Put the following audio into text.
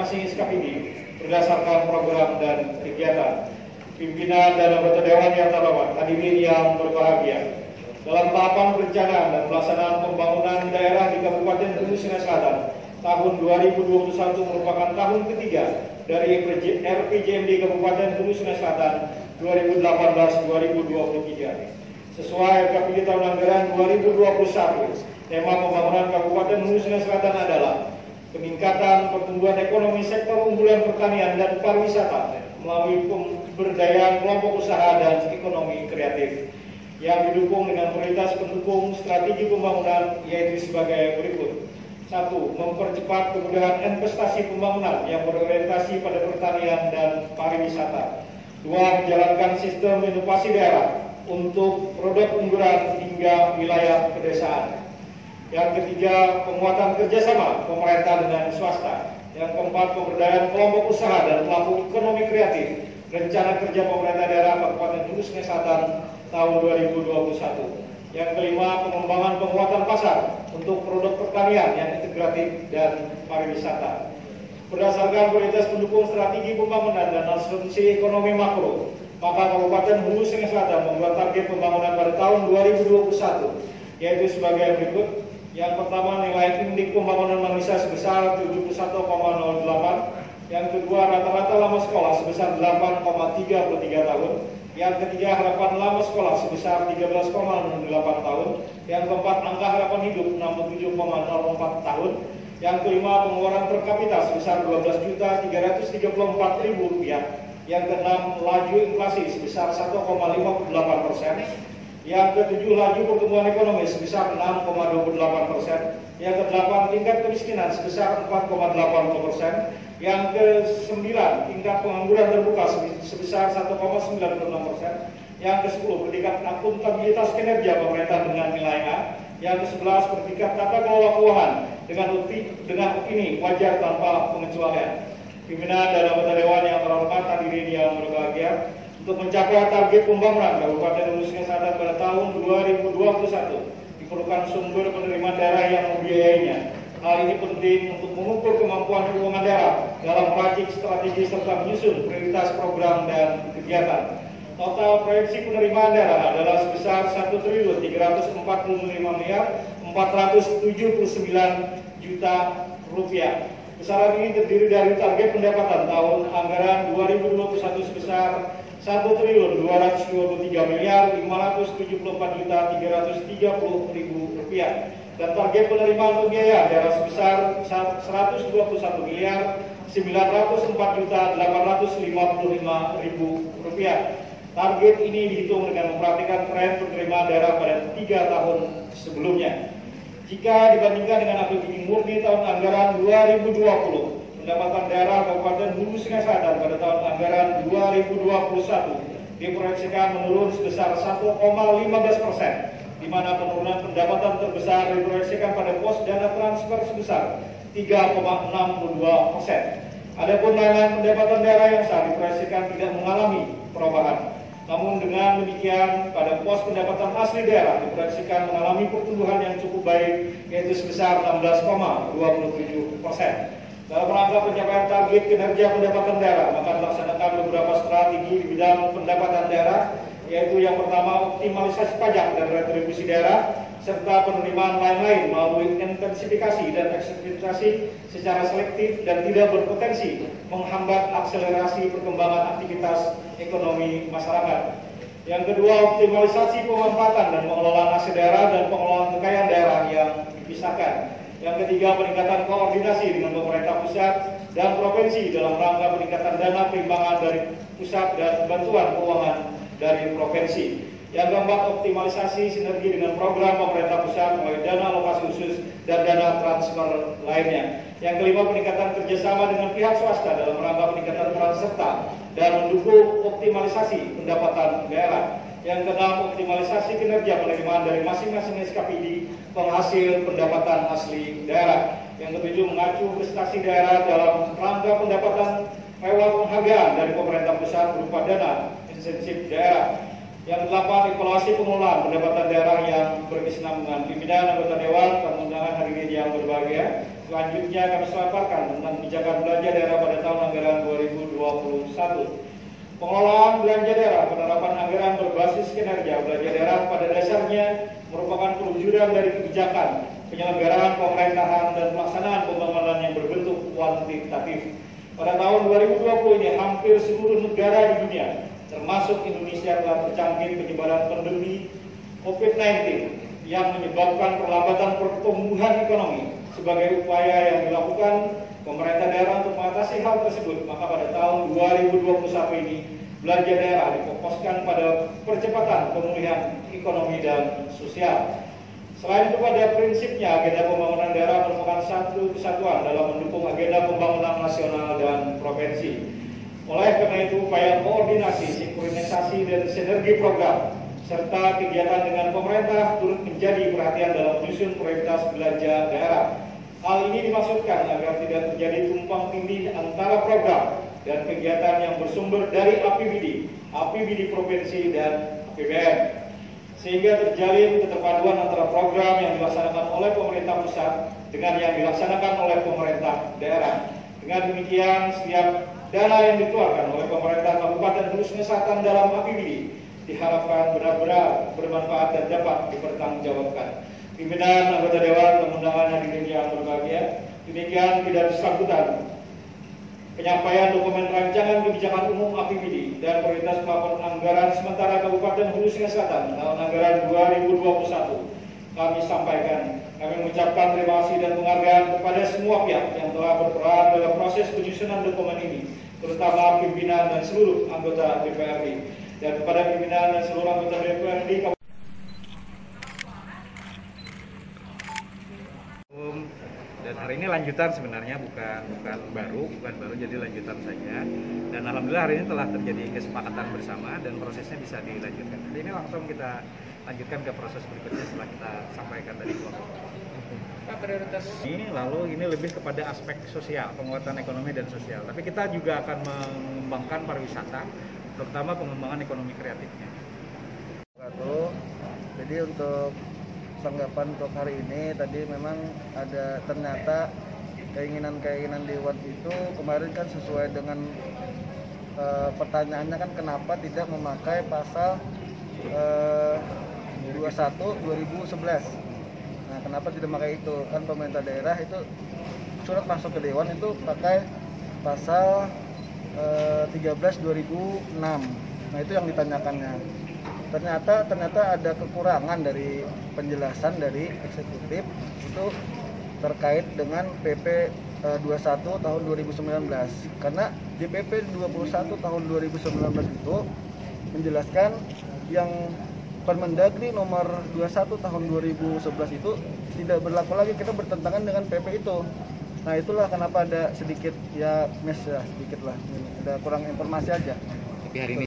masing-masing SKPD berdasarkan program dan kegiatan. Pimpinan dan anggota Dewan yang terhormat, hadirin yang berbahagia. Dalam tahapan perencanaan dan pelaksanaan pembangunan daerah di Kabupaten Hulu Sungai Selatan, tahun 2021 merupakan tahun ketiga dari RPJMD Kabupaten Hulu Sungai Selatan 2018-2023. Sesuai KPD tahun anggaran 2021, tema pembangunan Kabupaten Hulu Sungai Selatan adalah peningkatan pertumbuhan ekonomi sektor unggulan pertanian dan pariwisata melalui pemberdayaan kelompok usaha dan ekonomi kreatif yang didukung dengan prioritas pendukung strategi pembangunan, yaitu sebagai berikut. 1. Mempercepat kemudahan investasi pembangunan yang berorientasi pada pertanian dan pariwisata. 2. Menjalankan sistem inovasi daerah untuk produk unggulan hingga wilayah pedesaan. Yang ketiga, penguatan kerjasama pemerintah dengan swasta. Yang keempat, pemberdayaan kelompok usaha dan pelaku ekonomi kreatif. Rencana kerja pemerintah daerah Kabupaten Hulu Sungai Selatan tahun 2021. Yang kelima, pengembangan penguatan pasar untuk produk pertanian yang integratif dan pariwisata. Berdasarkan prioritas pendukung strategi pembangunan dan asumsi ekonomi makro, maka Kabupaten Hulu Sungai Selatan membuat target pembangunan pada tahun 2021, yaitu sebagai berikut. Yang pertama, nilai indeks pembangunan manusia sebesar 71,08. Yang kedua, rata-rata lama sekolah sebesar 8,33 tahun. Yang ketiga, harapan lama sekolah sebesar 13,08 tahun. Yang keempat, angka harapan hidup 67,04 tahun. Yang kelima, pengeluaran per kapita sebesar Rp12.334.000. Yang keenam, laju inflasi sebesar 1,58%. Yang ketujuh, laju pertumbuhan ekonomi sebesar 6,28%. Yang kedelapan, tingkat kemiskinan sebesar 4,80%. Yang kesembilan, tingkat pengangguran terbuka sebesar 1,96%. Yang kesepuluh, tingkat akuntabilitas kinerja pemerintah dengan nilai A. Yang kesebelas, tingkat tata kelola keuangan dengan opini wajar tanpa pengecualian. Pimpinan dan anggota Dewan yang terhormat, hadirin yang berbahagia, untuk mencapai target pembangunan Kabupaten Hulu Sungai Selatan pada tahun 2021 diperlukan sumber penerimaan daerah yang membiayainya. Hal ini penting untuk mengukur kemampuan keuangan daerah dalam meracik strategi serta menyusun prioritas program dan kegiatan. Total proyeksi penerimaan daerah adalah sebesar Rp1.344.479.000.000. Besaran ini terdiri dari target pendapatan tahun anggaran 2021 sebesar Rp1.223.574.330.000 dan target penerimaan pembiayaan daerah sebesar Rp121.904.855.000. Target ini dihitung dengan memperhatikan tren penerimaan daerah pada 3 tahun sebelumnya. Jika dibandingkan dengan APBD murni tahun anggaran 2020, pendapatan daerah Kabupaten Hulu Sungai Selatan pada tahun anggaran 2021 diproyeksikan menurun sebesar 1,15%, di mana penurunan pendapatan terbesar diproyeksikan pada pos dana transfer sebesar 3,62%. Adapun layanan pendapatan daerah yang sah diproyeksikan tidak mengalami perubahan. Namun dengan demikian, pada pos pendapatan asli daerah diproyeksikan mengalami pertumbuhan yang cukup baik, yaitu sebesar 16,27%. Dalam rangka pencapaian target kinerja pendapatan daerah, maka dilaksanakan beberapa strategi di bidang pendapatan daerah, yaitu yang pertama, optimalisasi pajak dan retribusi daerah, serta penerimaan lain-lain melalui intensifikasi dan eksekutasi secara selektif dan tidak berpotensi menghambat akselerasi perkembangan aktivitas ekonomi masyarakat. Yang kedua, optimalisasi pemanfaatan dan pengelolaan aset daerah dan pengelolaan kekayaan daerah yang dipisahkan. Yang ketiga, peningkatan koordinasi dengan pemerintah pusat dan provinsi dalam rangka peningkatan dana perimbangan dari pusat dan bantuan keuangan dari provinsi. Yang keempat, optimalisasi sinergi dengan program pemerintah pusat melalui dana alokasi khusus dan dana transfer lainnya. Yang kelima, peningkatan kerjasama dengan pihak swasta dalam rangka peningkatan peran serta dan mendukung optimalisasi pendapatan daerah. Yang keenam, optimalisasi kinerja penerimaan dari masing-masing SKPD penghasil pendapatan asli daerah. Yang ketujuh, mengacu prestasi daerah dalam rangka pendapatan lewat penghargaan dari pemerintah pusat berupa dana insentif daerah. Yang delapan, evaluasi pengelolaan pendapatan daerah yang berkesinambungan. Pimpinan anggota Dewan, tamu undangan hadirin yang berbahagia, Selanjutnya kami paparkan tentang kebijakan belanja daerah pada tahun anggaran 2021. Pengelolaan belanja daerah, penerapan anggaran berbasis kinerja belanja daerah pada dasarnya merupakan perwujudan dari kebijakan penyelenggaraan pemerintahan dan pelaksanaan pembangunan yang berbentuk kuantitatif. Pada tahun 2020 ini hampir seluruh negara di dunia, termasuk Indonesia, telah terjangkit penyebaran pandemi COVID-19 yang menyebabkan perlambatan pertumbuhan ekonomi. Sebagai upaya yang dilakukan pemerintah daerah untuk mengatasi hal tersebut, maka pada tahun 2021 ini belanja daerah difokuskan pada percepatan pemulihan ekonomi dan sosial. Selain itu, pada prinsipnya agenda pembangunan daerah merupakan satu kesatuan dalam mendukung agenda pembangunan nasional dan provinsi. Oleh karena itu, upaya koordinasi, sinkronisasi, dan sinergi program serta kegiatan dengan pemerintah turut menjadi perhatian dalam menyusun prioritas belanja daerah. Hal ini dimaksudkan agar tidak terjadi tumpang tindih antara program dan kegiatan yang bersumber dari APBD provinsi dan APBN, sehingga terjalin keterpaduan antara program yang dilaksanakan oleh pemerintah pusat dengan yang dilaksanakan oleh pemerintah daerah. Dengan demikian, setiap dana yang dikeluarkan oleh pemerintah Kabupaten Hulu Selatan dalam APBD diharapkan benar-benar bermanfaat dan dapat dipertanggungjawabkan. Pimpinan, anggota Dewan, dan undangan hadirin yang berbahagia, demikian pidato sambutan penyampaian dokumen rancangan kebijakan umum APBD dan prioritas pelaporan anggaran sementara Kabupaten Hulu Selatan tahun anggaran 2021. Kami sampaikan, kami mengucapkan terima kasih dan penghargaan kepada semua pihak yang telah berperan dalam proses penyusunan dokumen ini, terutama pimpinan dan seluruh anggota DPRD, dan kepada pimpinan dan seluruh anggota DPRD. Dan hari ini lanjutan sebenarnya bukan baru, jadi lanjutan saja. Dan alhamdulillah hari ini telah terjadi kesepakatan bersama dan prosesnya bisa dilanjutkan. Jadi ini langsung kita lanjutkan ke proses berikutnya setelah kita sampaikan tadi Pak, prioritas ini lalu ini lebih kepada aspek sosial, penguatan ekonomi dan sosial. Tapi kita juga akan mengembangkan pariwisata, terutama pengembangan ekonomi kreatifnya. Jadi untuk tanggapan untuk hari ini tadi memang ada ternyata keinginan Dewan itu kemarin kan sesuai dengan pertanyaannya kan kenapa tidak memakai pasal 21/2011. Nah, kenapa tidak memakai itu? Kan pemerintah daerah itu surat masuk ke Dewan itu pakai pasal 13/2006. Nah, itu yang ditanyakannya. Ternyata ada kekurangan dari penjelasan dari eksekutif itu terkait dengan PP 21 tahun 2019. Karena di PP 21 tahun 2019 itu menjelaskan yang Permendagri nomor 21 tahun 2011 itu tidak berlaku lagi, kita bertentangan dengan PP itu. Nah, itulah kenapa ada sedikit ya sedikit lah, ada kurang informasi aja. Tapi hari ini